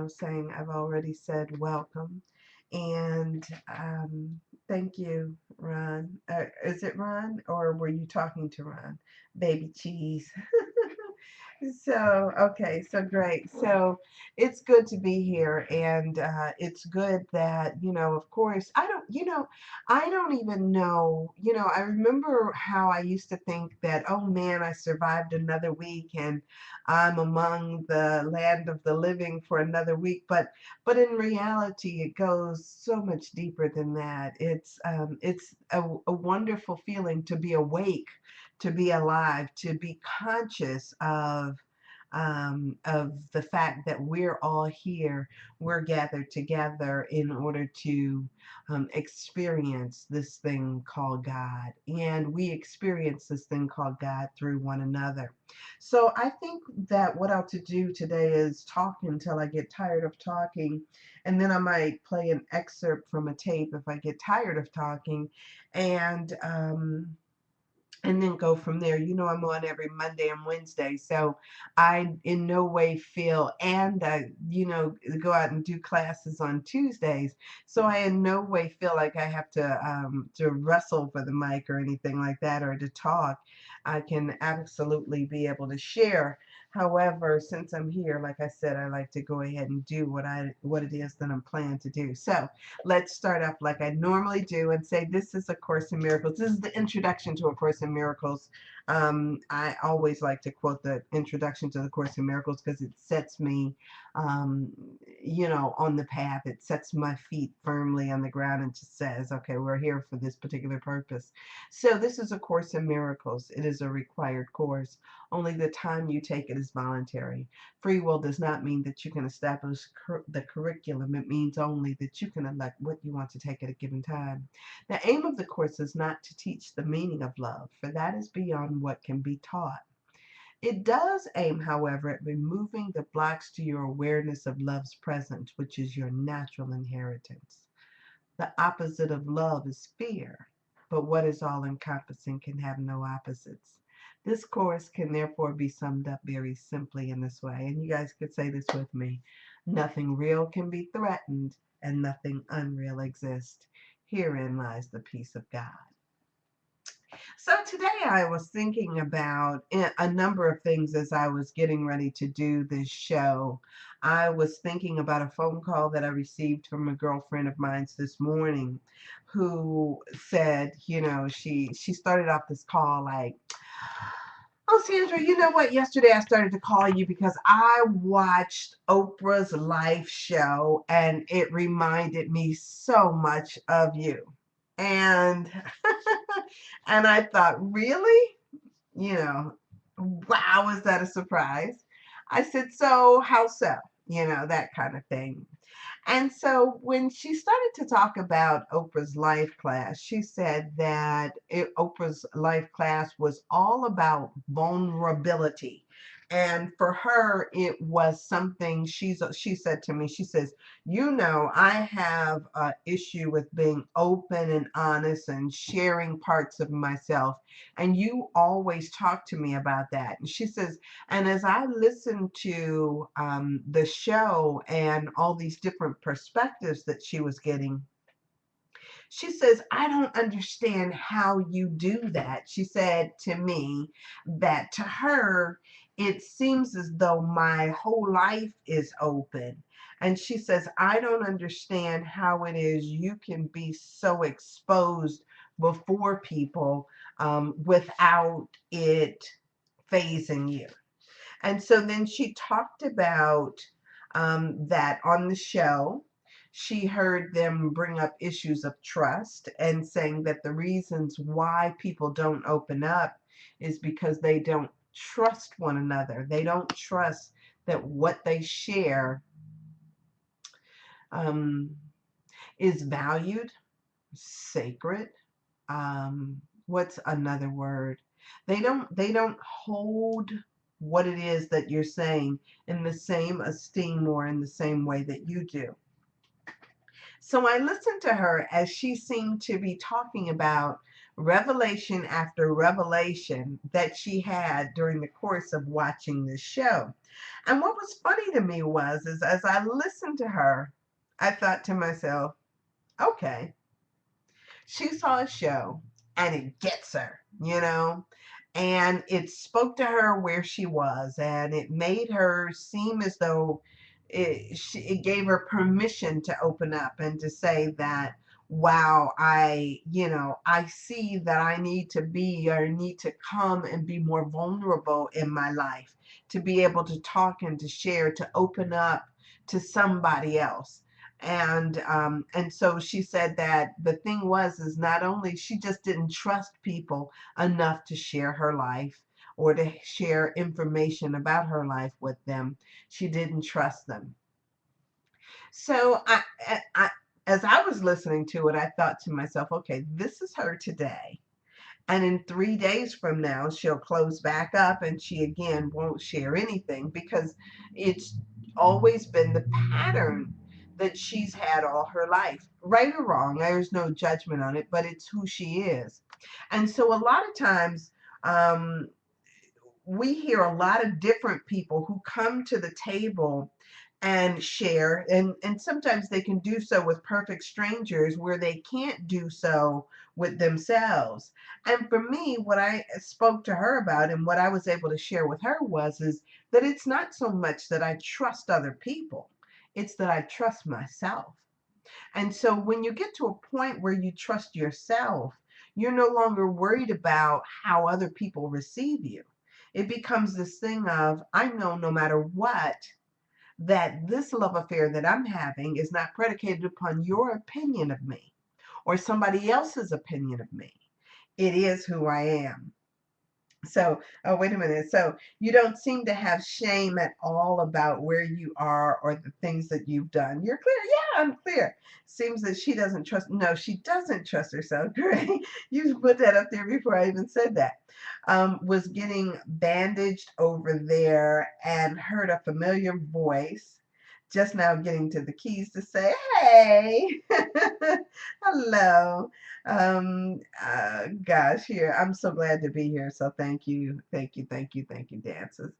saying I've already said welcome. And thank you, Ron. Is it Ron, or were you talking to Ron? Baby cheese. So, okay, so great. So it's good to be here, and it's good that, of course, I don't even know, I remember how I used to think that, oh man, I survived another week and I'm among the land of the living for another week. But in reality, it goes so much deeper than that. It's a wonderful feeling to be awake, to be alive, to be conscious of the fact that we're all here, we're gathered together in order to experience this thing called God. And we experience this thing called God through one another. So I think that what I'll to do today is talk until I get tired of talking. And then I might play an excerpt from a tape if I get tired of talking. And, um, and then go from there. I'm on every Monday and Wednesday, so I in no way feel, and go out and do classes on Tuesdays, so I in no way feel like I have to wrestle for the mic or anything like that, or to talk. I can absolutely be able to share. However, since I'm here, like I said, I like to go ahead and do what it is that I'm planning to do. So let's start off like I normally do and say this is A Course in Miracles. This is the introduction to A Course in Miracles. I always like to quote the introduction to the Course in Miracles because it sets me, on the path. It sets my feet firmly on the ground and just says, okay, we're here for this particular purpose. So this is A Course in Miracles. It is a required course. Only the time you take it is voluntary. Free will does not mean that you can establish the curriculum. It means only that you can elect what you want to take at a given time. The aim of the course is not to teach the meaning of love, for that is beyond what can be taught. It does aim, however, at removing the blocks to your awareness of love's presence, which is your natural inheritance. The opposite of love is fear, but what is all encompassing can have no opposites. This course can therefore be summed up very simply in this way, and you guys could say this with me. Nothing real can be threatened, and nothing unreal exists. Herein lies the peace of God. So today I was thinking about a number of things as I was getting ready to do this show. I was thinking about a phone call that I received from a girlfriend of mine this morning who said, she started off this call like, oh, Sandra, you know what? Yesterday I started to call you because I watched Oprah's live show and it reminded me so much of you. And and I thought, really? You know, wow, is that a surprise? I said, so how so? That kind of thing. And so when she started to talk about Oprah's life class, she said that Oprah's life class was all about vulnerability. And for her, it was something she said to me, she says, I have an issue with being open and honest and sharing parts of myself. And you always talk to me about that. And she says, and as I listened to the show and all these different perspectives that she was getting, she says, I don't understand how you do that. She said to me that to her, it seems as though my whole life is open. And she says, I don't understand how it is you can be so exposed before people without it phasing you. And so then she talked about that on the show. She heard them bring up issues of trust and saying that the reasons why people don't open up is because they don't trust one another. They don't trust that what they share um, is valued, sacred. What's another word? They don't hold what it is that you're saying in the same esteem or in the same way that you do. So I listened to her as she seemed to be talking about revelation after revelation that she had during the course of watching this show. And what was funny to me was, is as I listened to her, I thought to myself, okay, she saw a show and it gets her, and it spoke to her where she was, and it made her seem as though it gave her permission to open up and to say that, wow, I see that I need to be, or need to come and be more vulnerable in my life, to be able to talk and to share, to open up to somebody else. And so she said that the thing was, is not only she just didn't trust people enough to share her life or to share information about her life with them. She didn't trust them. So as I was listening to it, I thought to myself, okay, this is her today. And in 3 days from now, she'll close back up and she again won't share anything, because it's always been the pattern that she's had all her life. Right or wrong, there's no judgment on it, but it's who she is. And so a lot of times, um, we hear a lot of different people who come to the table and share, and sometimes they can do so with perfect strangers where they can't do so with themselves. And for me, what I spoke to her about and what I was able to share with her was, is that it's not so much that I trust other people, it's that I trust myself. And so when you get to a point where you trust yourself, you're no longer worried about how other people receive you. It becomes this thing of, I know no matter what, that this love affair that I'm having is not predicated upon your opinion of me or somebody else's opinion of me. It is who I am. So, oh, wait a minute. So, you don't seem to have shame at all about where you are or the things that you've done. You're clear. Yeah, I'm clear. Seems that she doesn't trust. No, she doesn't trust herself. Great. You put that up there before I even said that. Was getting bandaged over there and heard a familiar voice. Just now getting to the keys to say, hey, hello. Gosh, here, I'm so glad to be here. So thank you, thank you, thank you, thank you, dances.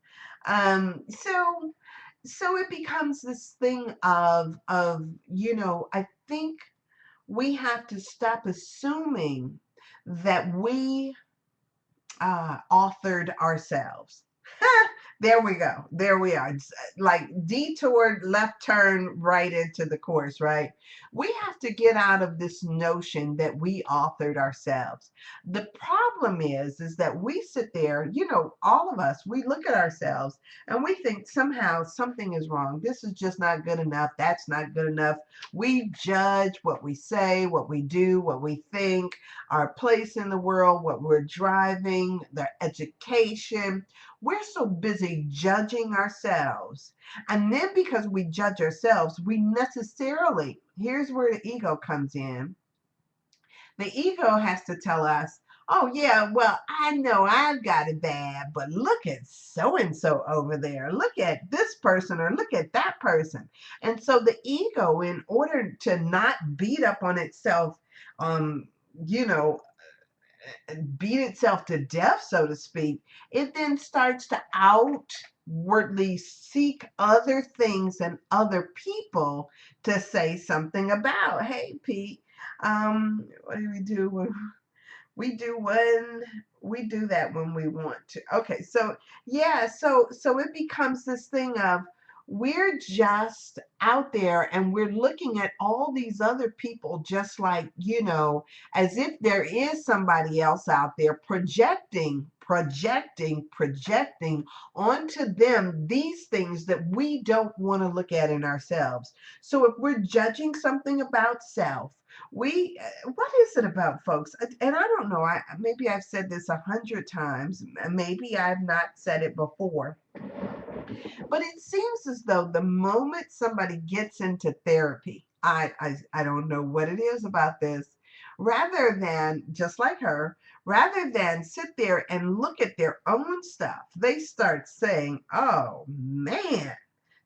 So it becomes this thing of, I think we have to stop assuming that we authored ourselves. There we go. There we are. It's like detoured, left turn right into the course, right? We have to get out of this notion that we authored ourselves. The problem is that we sit there, all of us, we look at ourselves and we think somehow something is wrong. This is just not good enough. That's not good enough. We judge what we say, what we do, what we think, our place in the world, what we're driving, their education. We're so busy judging ourselves. And then because we judge ourselves, we necessarily, here's where the ego comes in. The ego has to tell us, oh, yeah, well, I know I've got it bad, but look at so and so over there. Look at this person or look at that person. And so the ego, in order to not beat up on itself, you know, beat itself to death, so to speak, it then starts to outwardly seek other things and other people to say something about. Hey, Pete, what do we do we do that when we want to. Okay, so yeah, so it becomes this thing of, we're just out there and we're looking at all these other people, just like, as if there is somebody else out there, projecting onto them these things that we don't want to look at in ourselves. So if we're judging something about self, what is it about folks? And I don't know, maybe I've said this 100 times, maybe I've not said it before, but it seems as though the moment somebody gets into therapy, I don't know what it is about this, rather than, just like her, rather than sit there and look at their own stuff, they start saying, oh man,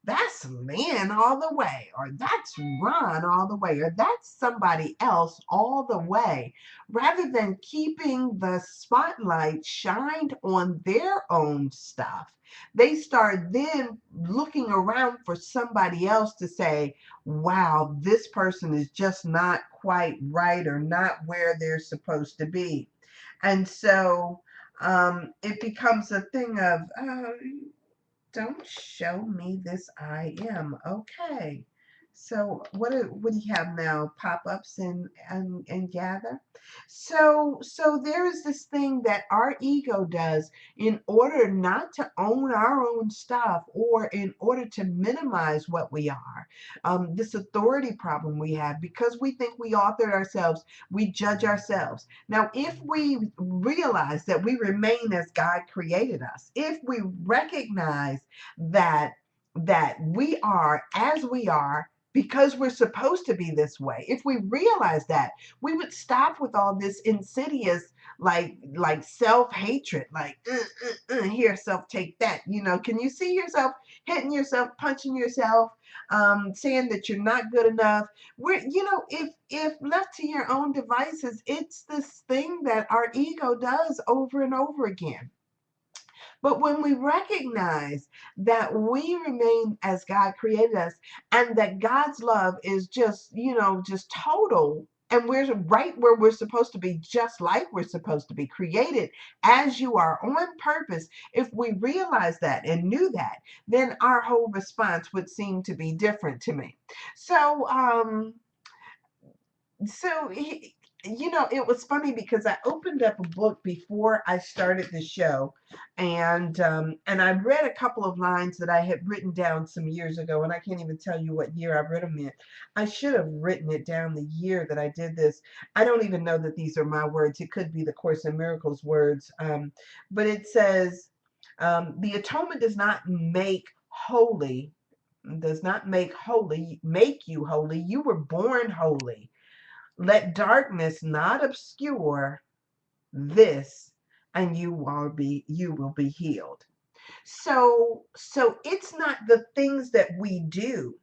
that's Lynn all the way, or that's Ron all the way, or that's somebody else all the way, rather than keeping the spotlight shined on their own stuff. They start then looking around for somebody else to say, wow, this person is just not quite right or not where they're supposed to be. And so it becomes a thing of, don't show me this I am. Okay. So what do you have now? Pop-ups and gather. So there is this thing that our ego does in order not to own our own stuff, or in order to minimize what we are. This authority problem we have because we think we authored ourselves, we judge ourselves. Now, if we realize that we remain as God created us, if we recognize that we are as we are because we're supposed to be this way, if we realize that, we would stop with all this insidious like self-hatred, like here, self, take that. Can you see yourself hitting yourself, punching yourself, saying that you're not good enough? We're, if left to your own devices, it's this thing that our ego does over and over again. But when we recognize that we remain as God created us, and that God's love is just, just total, and we're right where we're supposed to be, just like we're supposed to be created as you are on purpose. If we realize that and knew that, then our whole response would seem to be different to me. So, so it was funny because I opened up a book before I started the show, and I read a couple of lines that I had written down some years ago, and I can't even tell you what year I read them in. I should have written it down the year that I did this. I don't even know that these are my words. It could be the Course in Miracles words, but it says, the atonement does not make you holy. You were born holy. Let darkness not obscure this, and you will be healed. So it's not the things that we do.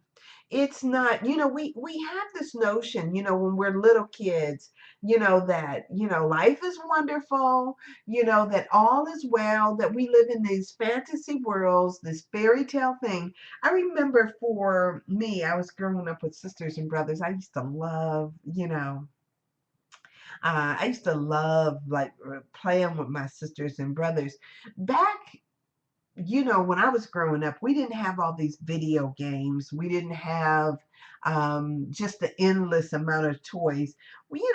It's not, we have this notion, when we're little kids, that, life is wonderful, that all is well, that we live in these fantasy worlds, this fairy tale thing. I remember for me, I was growing up with sisters and brothers. I used to love, I used to love like playing with my sisters and brothers. Back, when I was growing up, we didn't have all these video games. We didn't have just the endless amount of toys. We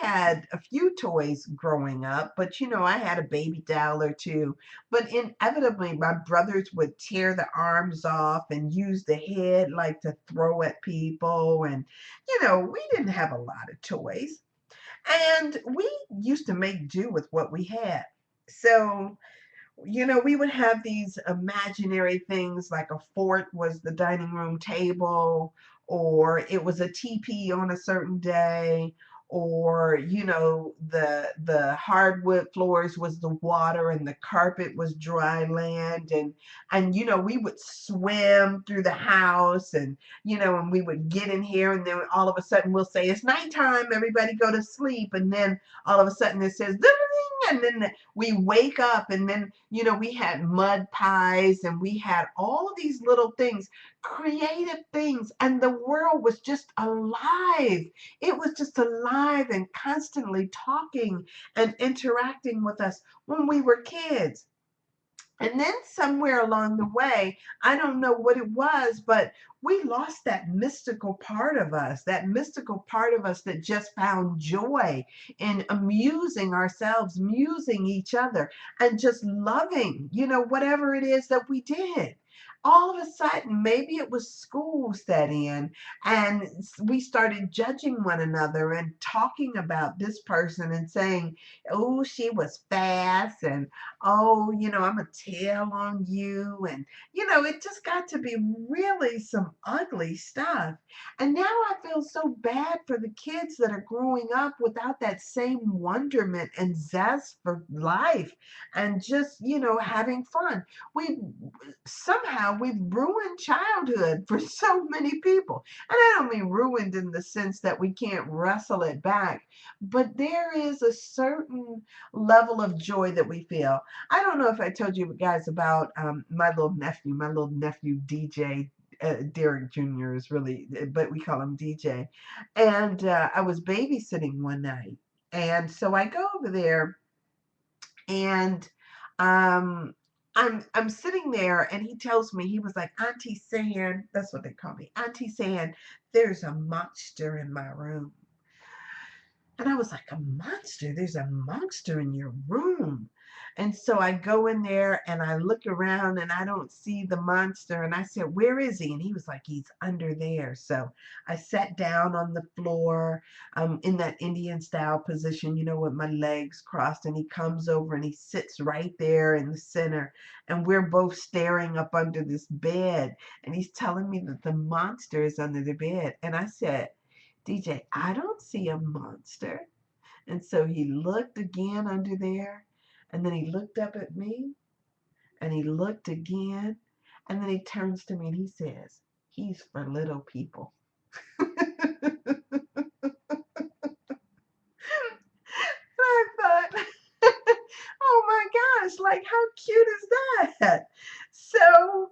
had a few toys growing up, but I had a baby doll or two. But inevitably, my brothers would tear the arms off and use the head like to throw at people. And, we didn't have a lot of toys. And we used to make do with what we had. So, we would have these imaginary things like a fort was the dining room table, or it was a teepee on a certain day, or the hardwood floors was the water and the carpet was dry land, and we would swim through the house, and we would get in here, and then all of a sudden we'll say it's nighttime, everybody go to sleep, and then all of a sudden it says and then we wake up, and then we had mud pies, and we had all of these little things, creative things, and the world was just alive. It was just alive and constantly talking and interacting with us when we were kids. And then somewhere along the way, I don't know what it was, but we lost that mystical part of us, that just found joy in amusing ourselves, amusing each other, and just loving, whatever it is that we did. All of a sudden, maybe it was school set in, and we started judging one another and talking about this person and saying, oh, she was fast, and oh, I'm a tell on you. And, it just got to be really some ugly stuff. And now I feel so bad for the kids that are growing up without that same wonderment and zest for life and just, having fun. We somehow we've ruined childhood for so many people. And I don't mean ruined in the sense that we can't wrestle it back, but there is a certain level of joy that we feel. I don't know if I told you guys about my little nephew DJ. Derek Jr. is really, but we call him DJ. And I was babysitting one night. And so I go over there and um I'm sitting there and he tells me, he was like, Auntie San, that's what they call me, Auntie San, there's a monster in my room. And I was like, a monster? There's a monster in your room. And so I go in there and I look around and I don't see the monster. And I said, where is he? And he was like, he's under there. So I sat down on the floor in that Indian style position, you know, with my legs crossed. And he comes over and he sits right there in the center. And we're both staring up under this bed. And he's telling me that the monster is under the bed. And I said, DJ, I don't see a monster. And so he looked again under there, and then he looked up at me, and he looked again, and then he turns to me and he says, he's for little people. I thought, oh my gosh, like how cute is that? So,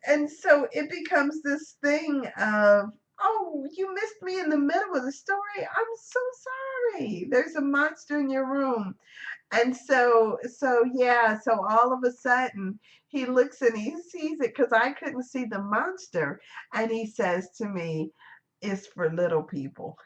and so it becomes this thing of, oh, you missed me in the middle of the story. I'm so sorry. There's a monster in your room. And so yeah, so all of a sudden he looks and he sees it because I couldn't see the monster. And he says to me, it's for little people.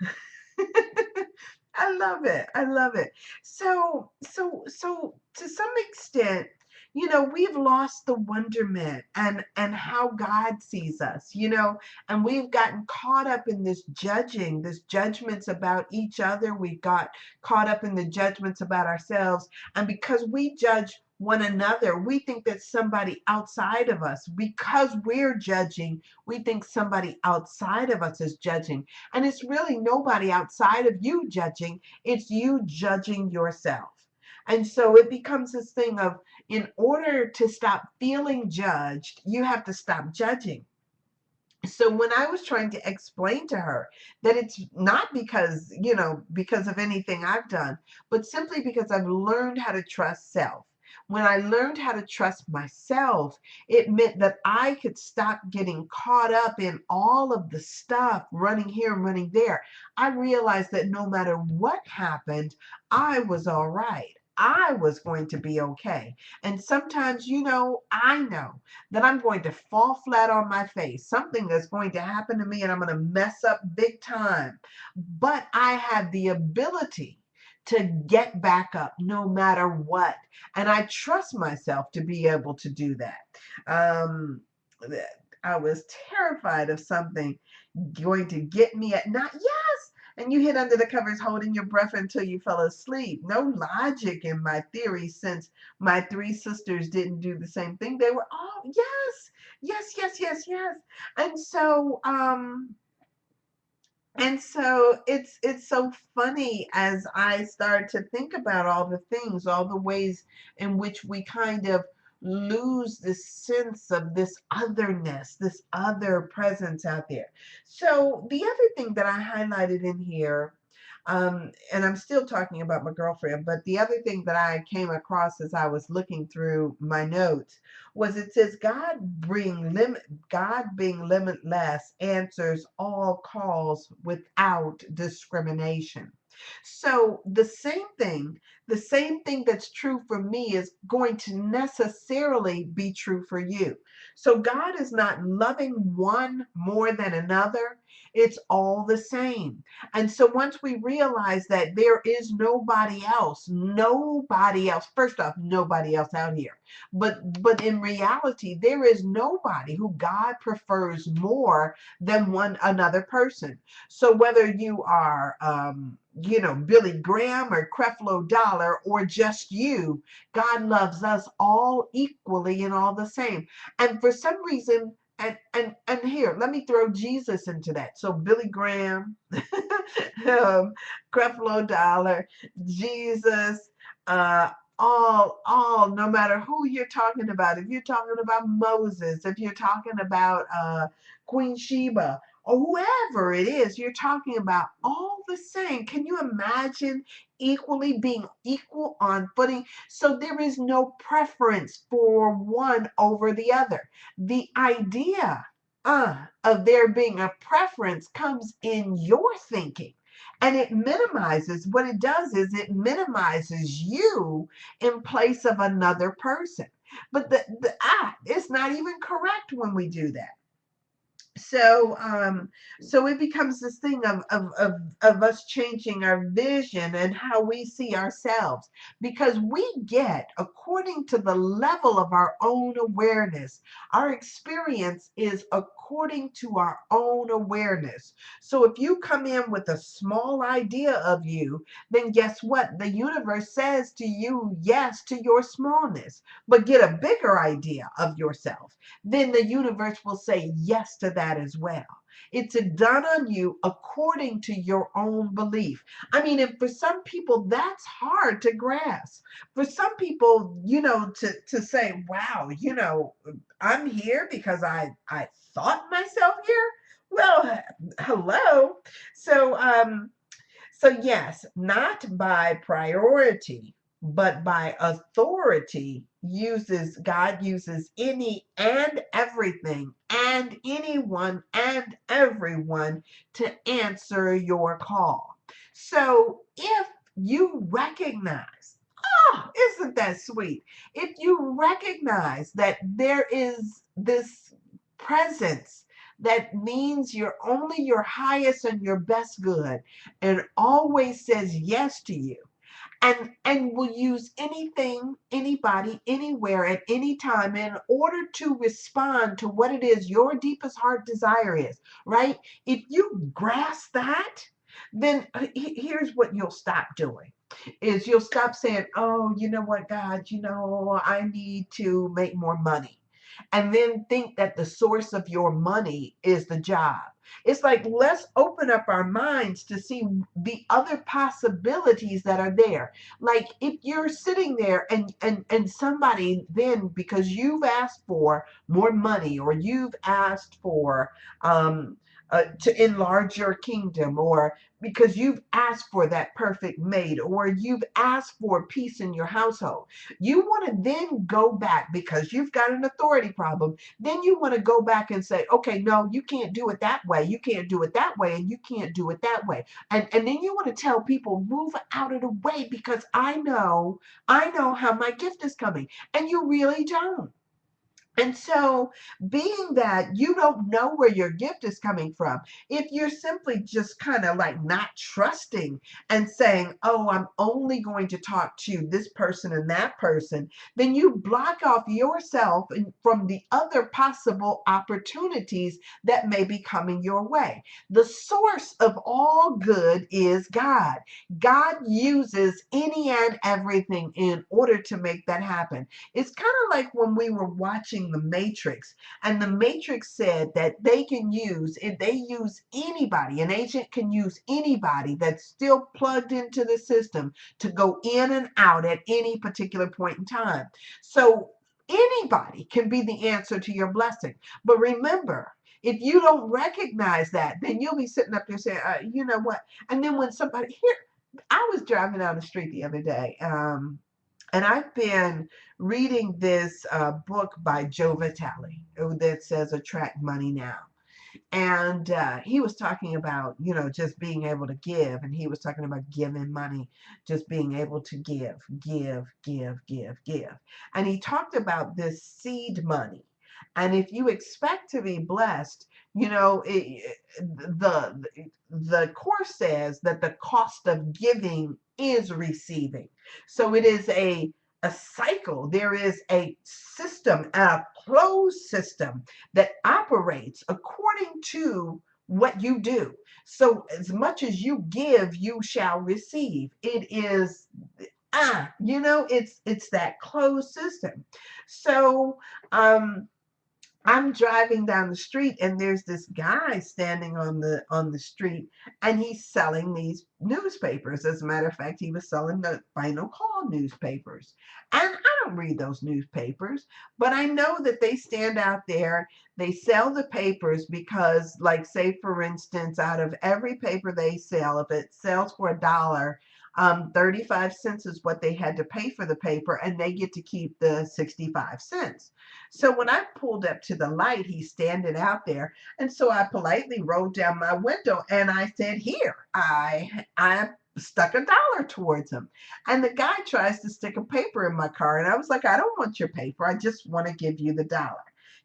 I love it. I love it. So to some extent, you know, we've lost the wonderment and how God sees us, you know, and we've gotten caught up in this judging, this judgments about each other. We got caught up in the judgments about ourselves. And because we judge one another, we think that somebody outside of us, because we're judging, we think somebody outside of us is judging. And it's really nobody outside of you judging, it's you judging yourself. And so it becomes this thing of, in order to stop feeling judged, you have to stop judging. So when I was trying to explain to her that it's not because, you know, because of anything I've done, but simply because I've learned how to trust self. When I learned how to trust myself, it meant that I could stop getting caught up in all of the stuff, running here and running there. I realized that no matter what happened, I was all right. I was going to be okay. And sometimes, you know that I'm going to fall flat on my face. Something that's going to happen to me and I'm going to mess up big time. But I have the ability to get back up no matter what. And I trust myself to be able to do that. Um, I was terrified of something going to get me at night. Yes. And you hid under the covers holding your breath until you fell asleep. No logic in my theory, since my three sisters didn't do the same thing. They were, oh, yes, yes, yes, yes, yes. And so, it's so funny as I start to think about all the things, all the ways in which we kind of lose this sense of this otherness, this other presence out there. So the other thing that I highlighted in here, and I'm still talking about my girlfriend, but the other thing that I came across as I was looking through my notes was, it says God being limitless answers all calls without discrimination. So the same thing that's true for me is going to necessarily be true for you. So God is not loving one more than another. It's all the same. And so once we realize that there is nobody else, first off, nobody else out here. But in reality, there is nobody who God prefers more than one another person. So whether you are Billy Graham or Creflo Dollar or just you, God loves us all equally and all the same. And for some reason, and here, let me throw Jesus into that. So Billy Graham, Creflo Dollar, Jesus, no matter who you're talking about, if you're talking about Moses, if you're talking about Queen Sheba, or whoever it is you're talking about, all the same. Can you imagine equally being equal on footing? So there is no preference for one over the other. The idea of there being a preference comes in your thinking. And it minimizes, what it does is it minimizes you in place of another person. But it's not even correct when we do that. So it becomes this thing of us changing our vision and how we see ourselves, because we get, according to the level of our own awareness. Our experience is according to our own awareness. So if you come in with a small idea of you, then guess what? The universe says to you yes to your smallness. But get a bigger idea of yourself, then the universe will say yes to that as well. It's done on you according to your own belief. I mean, and for some people, that's hard to grasp. For some people, to say, wow, I'm here because I thought myself here. Well, hello. So, yes, not by priority, but by authority, God uses any and everything and anyone and everyone to answer your call. So if you recognize, oh, isn't that sweet? If you recognize that there is this presence that means you're only your highest and your best good, and always says yes to you, and will use anything, anybody, anywhere, at any time in order to respond to what it is your deepest heart desire is, right? If you grasp that, then here's what you'll stop doing, is you'll stop saying, oh, you know what, God, I need to make more money, and then think that the source of your money is the job. It's like, let's open up our minds to see the other possibilities that are there. Like if you're sitting there and somebody, then because you've asked for more money, or you've asked for to enlarge your kingdom, or because you've asked for that perfect mate, or you've asked for peace in your household, you want to then go back because you've got an authority problem. Then you want to go back and say, okay, no, you can't do it that way. You can't do it that way. And you can't do it that way. And then you want to tell people, move out of the way because I know how my gift is coming. And you really don't. And so, being that you don't know where your gift is coming from, if you're simply just kind of like not trusting and saying, oh, I'm only going to talk to this person and that person, then you block off yourself from the other possible opportunities that may be coming your way. The source of all good is God. God uses any and everything in order to make that happen. It's kind of like when we were watching The Matrix, and The Matrix said that they can use, if they use anybody, an agent can use anybody that's still plugged into the system to go in and out at any particular point in time. So anybody can be the answer to your blessing. But remember, if you don't recognize that, then you'll be sitting up there saying, you know what? And then when somebody here, I was driving down the street the other day, and I've been reading this book by Joe Vitale that says Attract Money Now. And he was talking about, just being able to give. And he was talking about giving money, just being able to give, give, give, give, give. And he talked about this seed money. And if you expect to be blessed, the the course says that the cost of giving is receiving. So it is a cycle. There is a system, a closed system that operates according to what you do. So as much as you give, you shall receive. It is it's that closed system. So I'm driving down the street and there's this guy standing on the street, and he's selling these newspapers. As a matter of fact, he was selling the Final Call newspapers. And I don't read those newspapers, but I know that they stand out there. They sell the papers because, like, say for instance, out of every paper they sell, if it sells for $1, 35 cents is what they had to pay for the paper, and they get to keep the 65 cents. So when I pulled up to the light, he's standing out there. And so I politely rolled down my window and I said, here, I stuck $1 towards him. And the guy tries to stick a paper in my car. And I was like, I don't want your paper. I just want to give you the $1.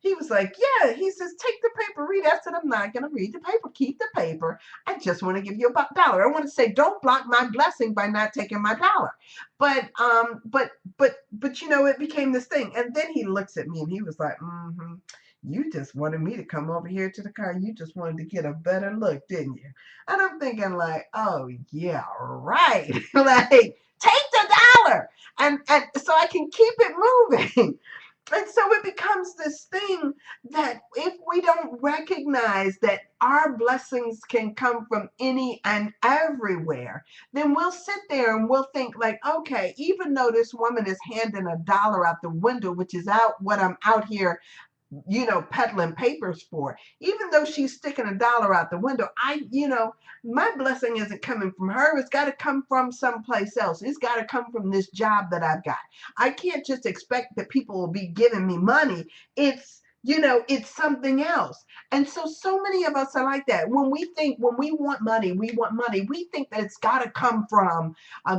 He was like, yeah. He says, take the paper, read it. I said, I'm not going to read the paper. Keep the paper. I just want to give you $1. I want to say, don't block my blessing by not taking my $1. But it became this thing. And then he looks at me and he was like, you just wanted me to come over here to the car. You just wanted to get a better look, didn't you? And I'm thinking like, oh yeah, right. Like, take the $1 and so I can keep it moving. And so it becomes this thing that if we don't recognize that our blessings can come from any and everywhere, then we'll sit there and we'll think like, okay, even though this woman is handing $1 out the window, which is out what I'm out here peddling papers for. Even though she's sticking $1 out the window, my blessing isn't coming from her. It's got to come from someplace else. It's got to come from this job that I've got. I can't just expect that people will be giving me money. It's something else. And so many of us are like that. When we want money, we think that it's got to come from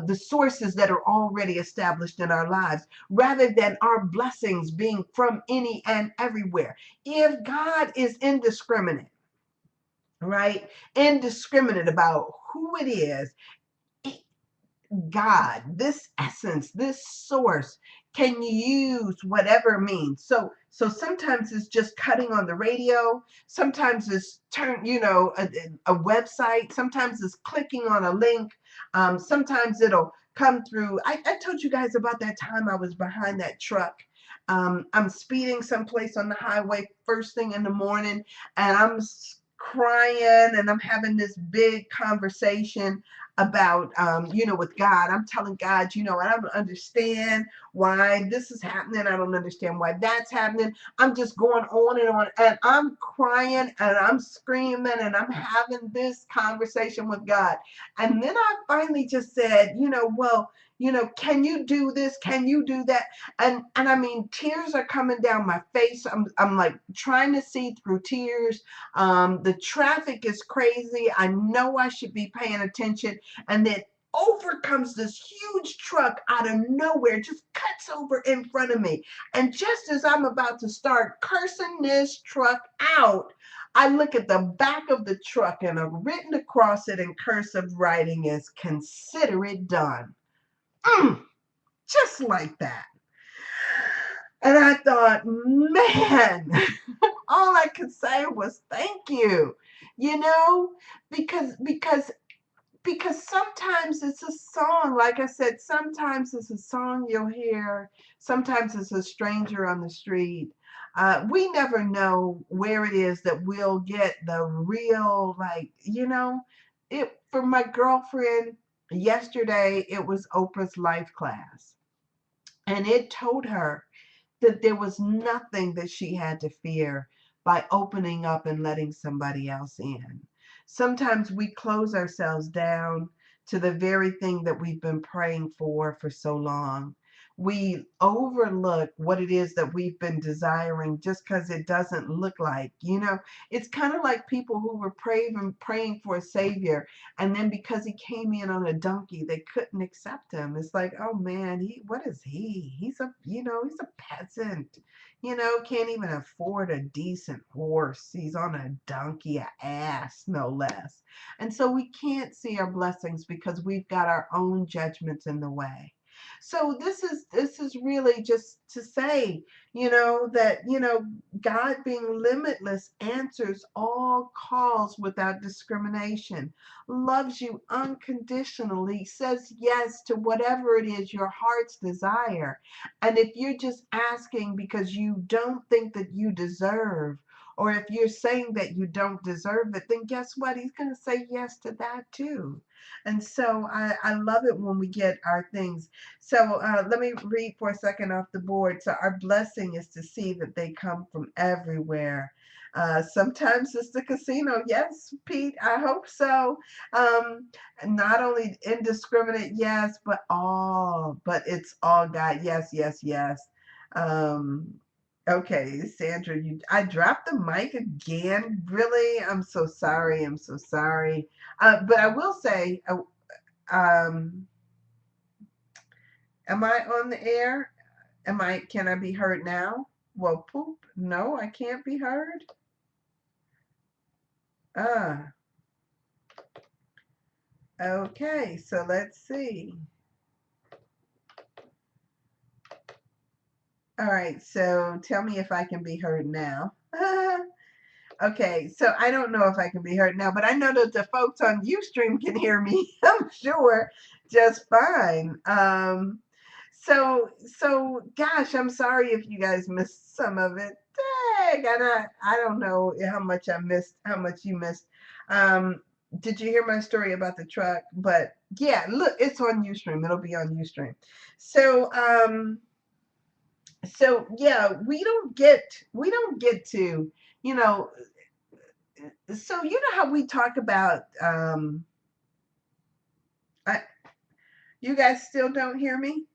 the sources that are already established in our lives, rather than our blessings being from any and everywhere. If God is indiscriminate, right? Indiscriminate about who it is, God, this essence, this source can use whatever means. So sometimes it's just cutting on the radio. Sometimes it's a website. Sometimes it's clicking on a link. Sometimes it'll come through. I told you guys about that time I was behind that truck. I'm speeding someplace on the highway first thing in the morning, and I'm crying and I'm having this big conversation about with God. I'm telling God, I don't understand why this is happening. I don't understand why that's happening. I'm just going on, and I'm crying and I'm screaming and I'm having this conversation with God. And then I finally just said, well, can you do this? Can you do that? And I mean, tears are coming down my face. I'm like trying to see through tears. The traffic is crazy. I know I should be paying attention. And then over comes this huge truck out of nowhere, just cuts over in front of me. And just as I'm about to start cursing this truck out, I look at the back of the truck, and written across it in cursive writing is "Consider it done." Just like that. And I thought, man, all I could say was thank you, you know, because sometimes it's a song. Like I said, sometimes it's a song you'll hear. Sometimes it's a stranger on the street. We never know where it is that we'll get the real, like, it for my girlfriend yesterday, it was Oprah's life class. And it told her that there was nothing that she had to fear by opening up and letting somebody else in. Sometimes we close ourselves down to the very thing that we've been praying for so long. We overlook what it is that we've been desiring just because it doesn't look like, it's kind of like people who were praying for a savior, and then because he came in on a donkey, they couldn't accept him. It's like, oh man, what is he? He's a peasant, can't even afford a decent horse. He's on a donkey, a ass, no less. And so we can't see our blessings because we've got our own judgments in the way. So this is really just to say, that, God being limitless answers all calls without discrimination, loves you unconditionally, says yes to whatever it is your heart's desire. And if you're just asking because you don't think that you deserve, or if you're saying that you don't deserve it, then guess what? He's going to say yes to that too. And so I love it when we get our things. So let me read for a second off the board. So our blessing is to see that they come from everywhere. Sometimes it's the casino. Yes, Pete, I hope so. Um, not only indiscriminate, yes, but all. But it's all God. Yes, yes, yes. Um, okay, Sandra, I dropped the mic again. Really? I'm so sorry. I'm so sorry. But I will say, um, am I on the air? Can I be heard now? Well, poop. No, I can't be heard. Ah, okay. So let's see. All right. So tell me if I can be heard now. Okay, so I don't know if I can be heard now, but I know that the folks on Ustream can hear me, I'm sure, just fine. So gosh, I'm sorry if you guys missed some of it. Dang, I don't know how much I missed, how much you missed. Did you hear my story about the truck? But yeah, look, it's on Ustream. It'll be on Ustream. So yeah, we don't get to, you know, so you know how we talk about I, you guys still don't hear me?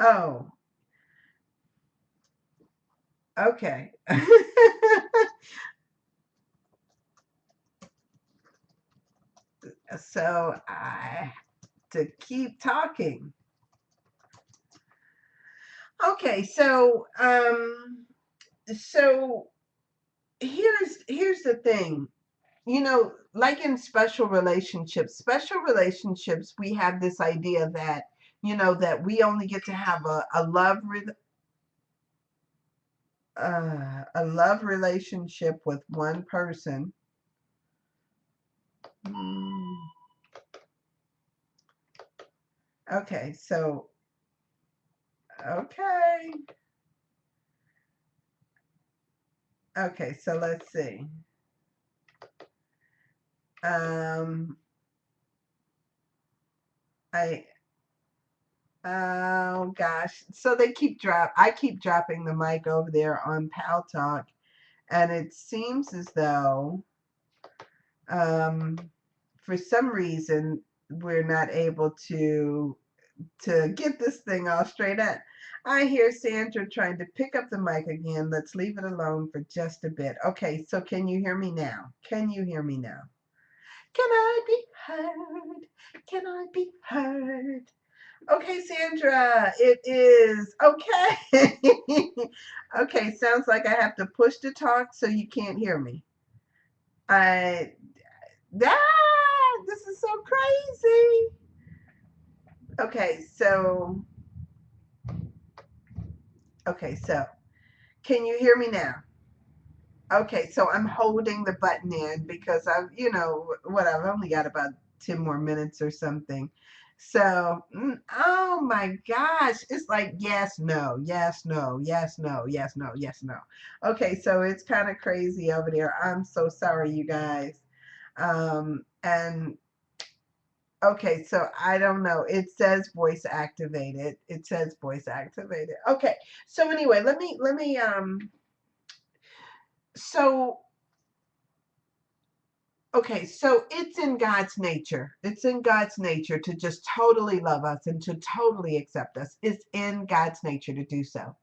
Oh, okay. So I to keep talking. Okay, so here's the thing. Like in special relationships, we have this idea that, that we only get to have a love relationship with one person. Mm, okay, so okay. Okay, so let's see. Um I oh gosh. So I keep dropping the mic over there on Pal Talk, and it seems as though um for some reason we're not able to get this thing all straight up. I hear Sandra trying to pick up the mic again. Let's leave it alone for just a bit. Okay, so can you hear me now? Can you hear me now? Can I be heard? Can I be heard? Okay, Sandra, it is okay. Okay, sounds like I have to push to talk so you can't hear me. I this is so crazy. Okay, so can you hear me now? Okay, so I'm holding the button in because I've only got about 10 more minutes or something. So, oh my gosh, it's like yes, no, yes, no, yes, no, yes, no, yes, no. Okay, so it's kind of crazy over there. I'm so sorry, you guys. And okay, so I don't know. It says voice activated. It says voice activated. Okay, so anyway, let me so okay, so it's in God's nature. It's in God's nature to just totally love us and to totally accept us. It's in God's nature to do so.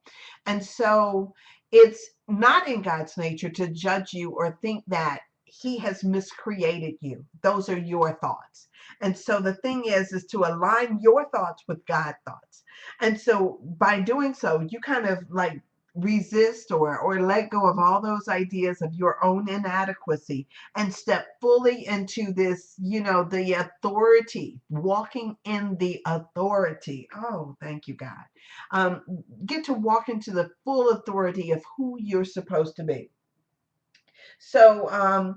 And so it's not in God's nature to judge you or think that he has miscreated you. Those are your thoughts. And so the thing is to align your thoughts with God's thoughts. And so by doing so, you kind of like resist or let go of all those ideas of your own inadequacy and step fully into this, the authority, walking in the authority. Oh, thank you, God. Get to walk into the full authority of who you're supposed to be. So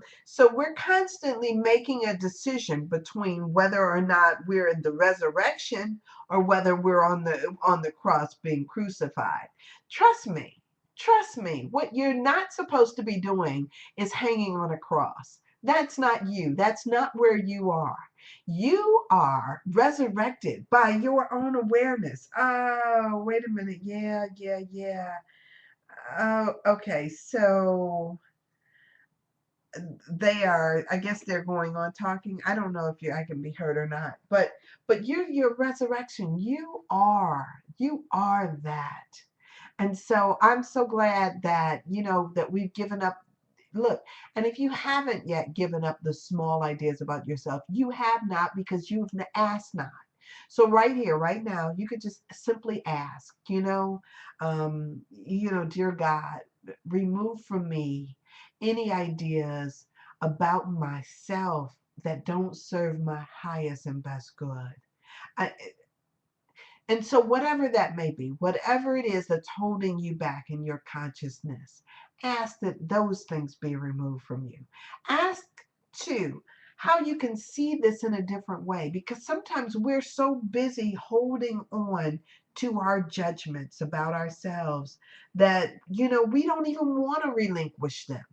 we're constantly making a decision between whether or not we're in the resurrection or whether we're on the cross being crucified. Trust me, trust me. What you're not supposed to be doing is hanging on a cross. That's not you. That's not where you are. You are resurrected by your own awareness. Oh, wait a minute. Yeah, yeah, yeah. Oh, okay. So they are, I guess they're going on talking. I don't know if I can be heard or not, but your resurrection, you are that. And so I'm so glad that that we've given up. Look, and if you haven't yet given up the small ideas about yourself, you have not, because you've asked not. So right here, right now, you could just simply ask, dear God, remove from me any ideas about myself that don't serve my highest and best good. I, and so, whatever that may be, whatever it is that's holding you back in your consciousness, ask that those things be removed from you. Ask, too, how you can see this in a different way, because sometimes we're so busy holding on to our judgments about ourselves that, we don't even want to relinquish them.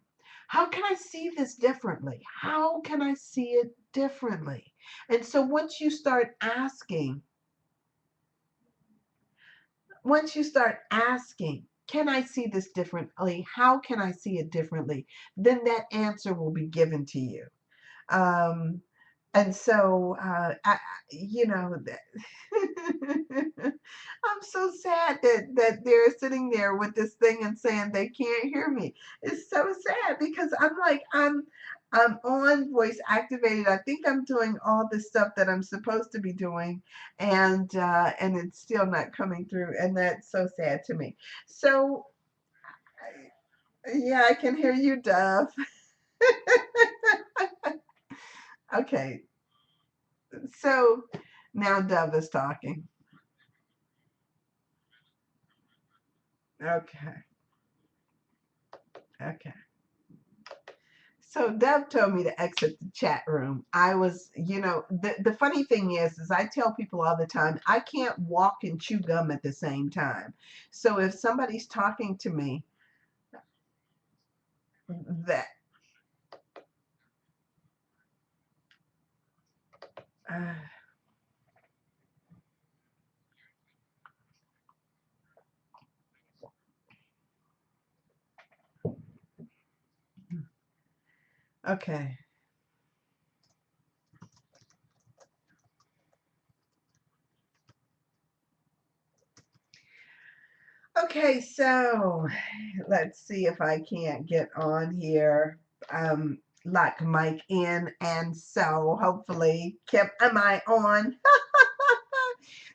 How can I see this differently? How can I see it differently? And so, once you start asking, can I see this differently? How can I see it differently? Then that answer will be given to you. Um, and so, I'm so sad that they're sitting there with this thing and saying they can't hear me. It's so sad because I'm like, I'm on voice activated. I think I'm doing all the stuff that I'm supposed to be doing, and it's still not coming through, and that's so sad to me. So, yeah, I can hear you, Dove. Okay, so now Dove is talking. Okay, okay. So Deb told me to exit the chat room. I was, the funny thing is I tell people all the time, I can't walk and chew gum at the same time. So if somebody's talking to me, that, uh, okay. Okay, so let's see if I can't get on here. Lock mic in, and so hopefully, Kip, am I on?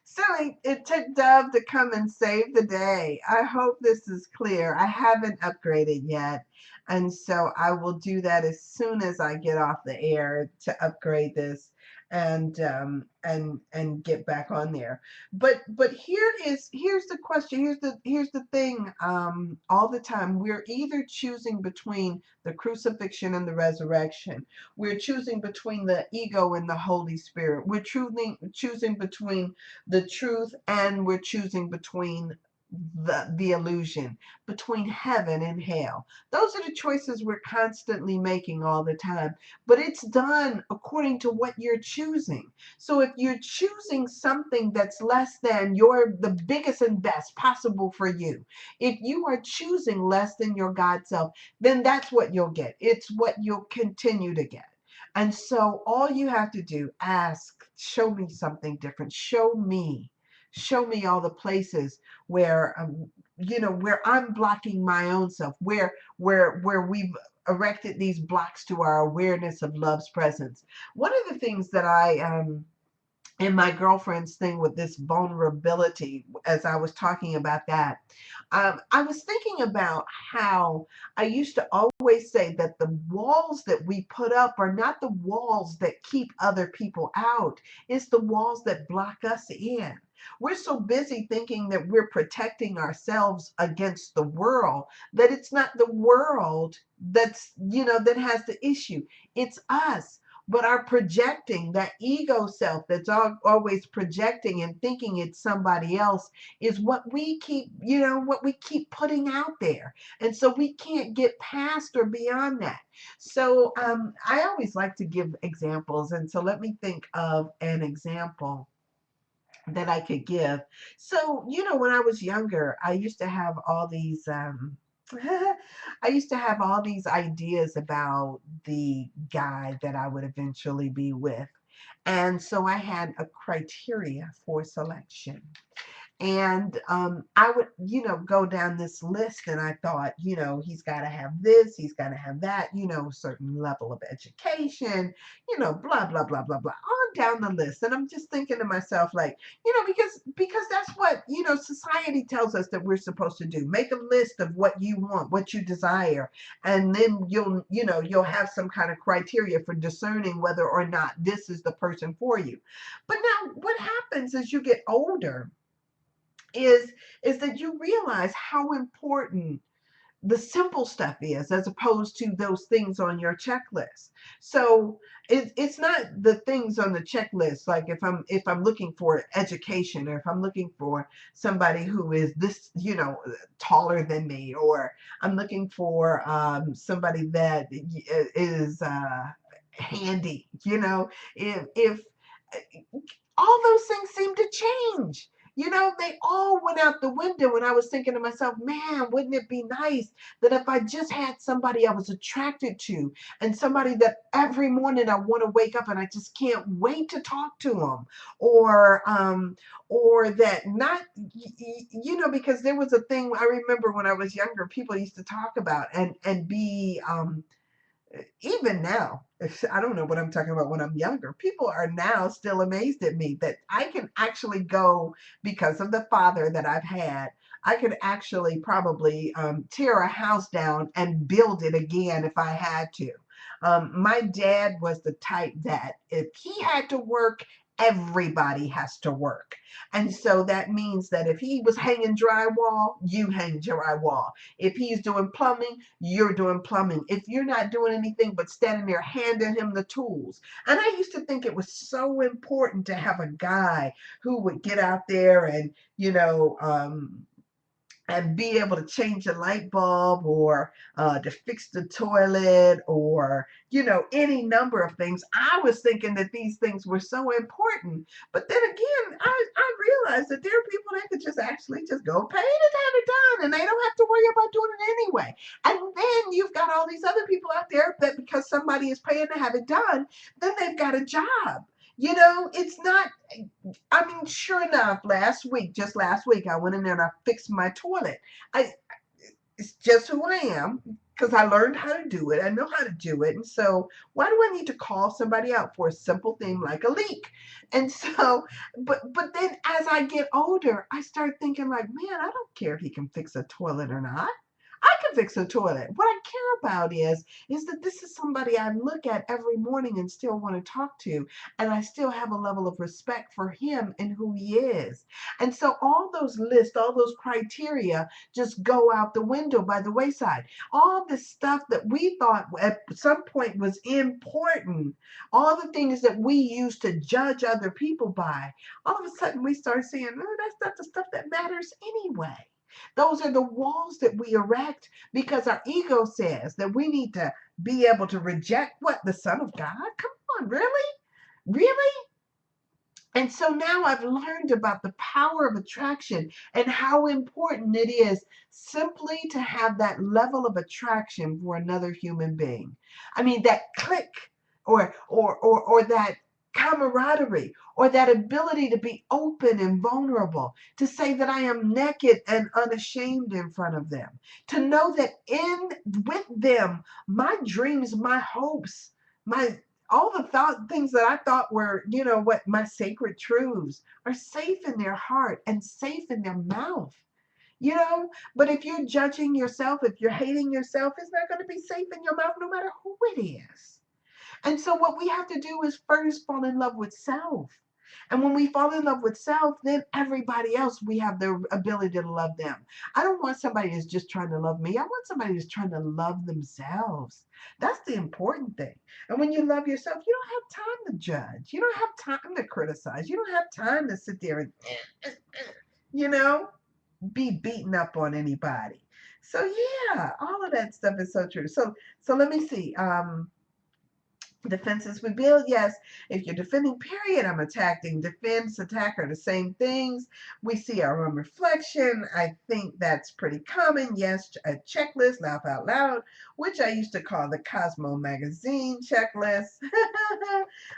So it took Dove to come and save the day. I hope this is clear. I haven't upgraded yet. And so I will do that as soon as I get off the air to upgrade this and get back on there. But here's the question. Here's the thing. All the time we're either choosing between the crucifixion and the resurrection. We're choosing between the ego and the Holy Spirit. We're choosing between the truth, and we're choosing between the illusion, between heaven and hell. Those are the choices we're constantly making all the time, but it's done according to what you're choosing. So if you're choosing something that's less than the biggest and best possible for you, if you are choosing less than your God self, then that's what you'll get. It's what you'll continue to get. And so all you have to do, ask, show me something different. Show me all the places where, where I'm blocking my own self, where we've erected these blocks to our awareness of love's presence. One of the things that And my girlfriend's thing with this vulnerability, as I was talking about that, I was thinking about how I used to always say that the walls that we put up are not the walls that keep other people out, it's the walls that block us in. We're so busy thinking that we're protecting ourselves against the world that it's not the world that has the issue. It's us. But our projecting, that ego self that's always projecting and thinking it's somebody else, is what we keep putting out there. And so we can't get past or beyond that. So I always like to give examples. And so let me think of an example that I could give. So, when I was younger, I used to have all these I used to have all these ideas about the guy that I would eventually be with. And so I had a criteria for selection. And I would, go down this list, and I thought, he's got to have this, he's got to have that, certain level of education, blah, blah, blah, blah, blah, on down the list. And I'm just thinking to myself, like, because that's what, society tells us that we're supposed to do. Make a list of what you want, what you desire, and then you'll have some kind of criteria for discerning whether or not this is the person for you. But now what happens as you get older is that you realize how important the simple stuff is, as opposed to those things on your checklist. So it's not the things on the checklist, like if I'm looking for education, or if I'm looking for somebody who is this, taller than me, or I'm looking for somebody that is handy, if all those things seem to change. They all went out the window, and I was thinking to myself, man, wouldn't it be nice that if I just had somebody I was attracted to, and somebody that every morning I want to wake up and I just can't wait to talk to them, or that not, because there was a thing I remember when I was younger, people used to talk about and be even now, I don't know what I'm talking about when I'm younger. People are now still amazed at me that I can actually go, because of the father that I've had. I could actually probably tear a house down and build it again if I had to. My dad was the type that if he had to work, everybody has to work. And so that means that if he was hanging drywall, you hang drywall. If he's doing plumbing, you're doing plumbing. If you're not doing anything but standing there handing him the tools. And I used to think it was so important to have a guy who would get out there and be able to change a light bulb, or to fix the toilet, or any number of things. I was thinking that these things were so important, but then again, I realized that there are people that could just actually just go pay to have it done, and they don't have to worry about doing it anyway. And then you've got all these other people out there that, because somebody is paying to have it done, then they've got a job. It's not, I mean, sure enough, just last week, I went in there and I fixed my toilet. I, it's just who I am, because I learned how to do it. I know how to do it. And so why do I need to call somebody out for a simple thing like a leak? And so, but then as I get older, I start thinking like, man, I don't care if he can fix a toilet or not. I can fix a toilet. What I care about is that this is somebody I look at every morning and still want to talk to, and I still have a level of respect for him and who he is. And so all those lists, all those criteria just go out the window by the wayside. All the stuff that we thought at some point was important, all the things that we used to judge other people by, all of a sudden we start saying, oh, that's not the stuff that matters anyway. Those are the walls that we erect because our ego says that we need to be able to reject what? The Son of God? Come on, really? Really? And so now I've learned about the power of attraction and how important it is simply to have that level of attraction for another human being. I mean, that click, or that camaraderie, or that ability to be open and vulnerable, to say that I am naked and unashamed in front of them, to know that in with them, my dreams, my hopes, my all the things that I thought were, what my sacred truths are safe in their heart and safe in their mouth. But if you're judging yourself, if you're hating yourself, it's not going to be safe in your mouth no matter who it is. And so what we have to do is first fall in love with self. And when we fall in love with self, then everybody else, we have the ability to love them. I don't want somebody who's just trying to love me. I want somebody who's trying to love themselves. That's the important thing. And when you love yourself, you don't have time to judge. You don't have time to criticize. You don't have time to sit there and, you know, be beaten up on anybody. So yeah, all of that stuff is so true. So let me see. Defenses we build, yes. If you're defending, period, I'm attacking. Defense, attack are the same things. We see our own reflection. I think that's pretty common. Yes, a checklist, laugh out loud, which I used to call the Cosmo magazine checklist.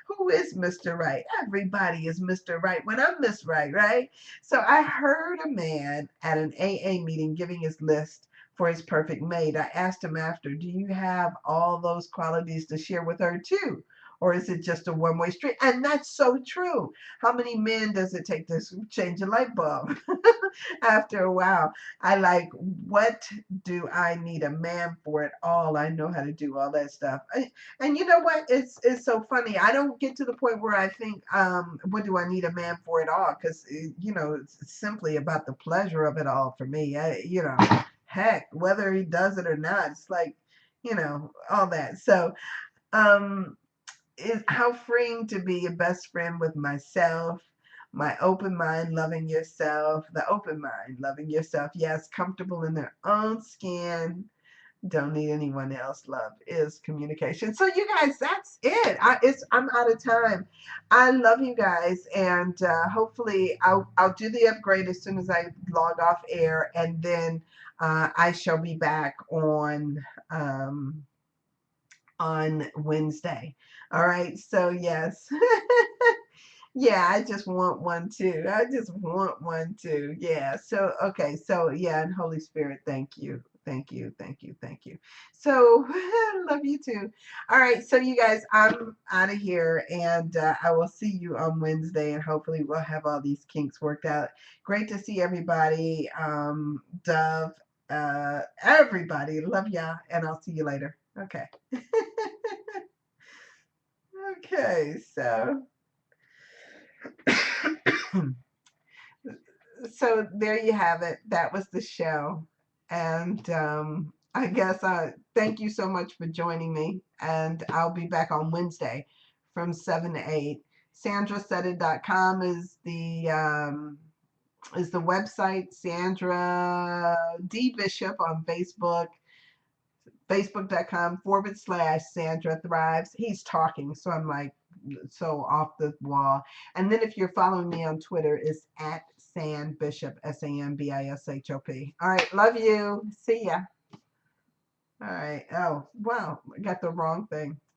Who is Mr. Right? Everybody is Mr. Right when I'm Miss Right, right? So I heard a man at an AA meeting giving his list for his perfect mate. I asked him after, do you have all those qualities to share with her too? Or is it just a one-way street? And that's so true. How many men does it take to change a light bulb? After a while, I like, what do I need a man for at all? I know how to do all that stuff. And you know what? It's so funny. I don't get to the point where I think, what do I need a man for at all? Because, it's simply about the pleasure of it all for me. Heck, whether he does it or not, it's like, all that. So, is how freeing to be a best friend with myself, my open mind, loving yourself, the open mind, loving yourself. Yes, comfortable in their own skin. Don't need anyone else. Love is communication. So you guys, that's it. I'm out of time. I love you guys, and hopefully I'll do the upgrade as soon as I log off air, and then I shall be back on Wednesday. All right. So yes. Yeah, I just want one too. I just want one too. Yeah. So, okay. So, yeah. And Holy Spirit, thank you. Thank you. Thank you. Thank you. So, love you too. All right. So, you guys, I'm out of here, and I will see you on Wednesday, and hopefully we'll have all these kinks worked out. Great to see everybody. Dove, everybody. Love y'all, and I'll see you later. Okay. Okay. So. So there you have it. That was the show. And I guess thank you so much for joining me. And I'll be back on Wednesday from 7 to 8. SandraSettit.com is the website. Sandra D. Bishop on Facebook. Facebook.com/Sandra Thrives. He's talking, so I'm like so off the wall. And then if you're following me on Twitter, it's at San Bishop, SANBISHOP. All right, love you. See ya. All right. Oh, wow, I got the wrong thing.